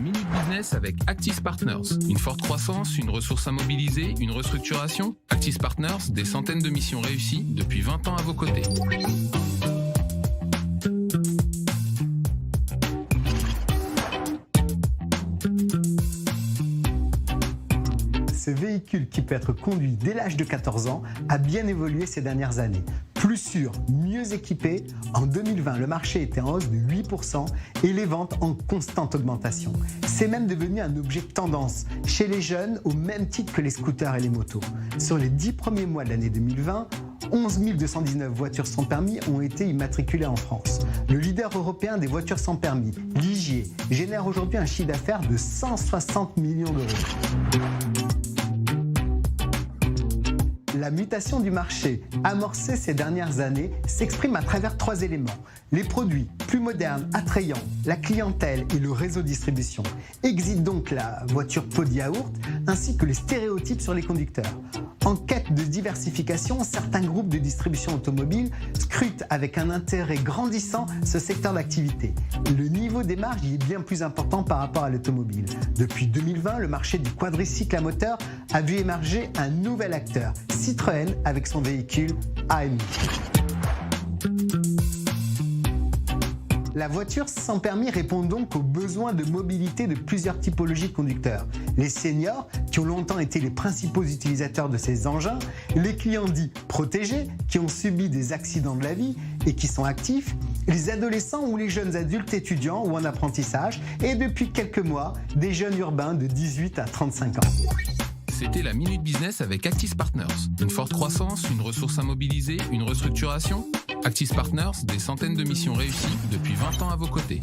Minute Business avec Actis Partners. Une forte croissance, une ressource à mobiliser, une restructuration. Actis Partners, des centaines de missions réussies depuis 20 ans à vos côtés. Ce véhicule qui peut être conduit dès l'âge de 14 ans a bien évolué ces dernières années. Plus sûr, mieux équipé, en 2020, le marché était en hausse de 8% et les ventes en constante augmentation. C'est même devenu un objet tendance chez les jeunes au même titre que les scooters et les motos. Sur les 10 premiers mois de l'année 2020, 11 219 voitures sans permis ont été immatriculées en France. Le leader européen des voitures sans permis, Ligier, génère aujourd'hui un chiffre d'affaires de 160 millions d'euros. La mutation du marché amorcée ces dernières années s'exprime à travers 3 éléments. Les produits plus modernes, attrayants, la clientèle et le réseau de distribution. Exit donc la voiture pot de yaourt ainsi que les stéréotypes sur les conducteurs. En quête de diversification, certains groupes de distribution automobile scrutent avec un intérêt grandissant ce secteur d'activité. Le niveau des marges y est bien plus important par rapport à l'automobile. Depuis 2020, le marché du quadricycle à moteur a vu émerger un nouvel acteur, Citroën avec son véhicule AMI. La voiture sans permis répond donc aux besoins de mobilité de plusieurs typologies de conducteurs. Les seniors, qui ont longtemps été les principaux utilisateurs de ces engins, les clients dits protégés, qui ont subi des accidents de la vie et qui sont actifs, les adolescents ou les jeunes adultes étudiants ou en apprentissage, et depuis quelques mois, des jeunes urbains de 18 à 35 ans. C'était la Minute Business avec Actis Partners. Une forte croissance, une ressource à mobiliser, une restructuration. Actis Partners, des centaines de missions réussies depuis 20 ans à vos côtés.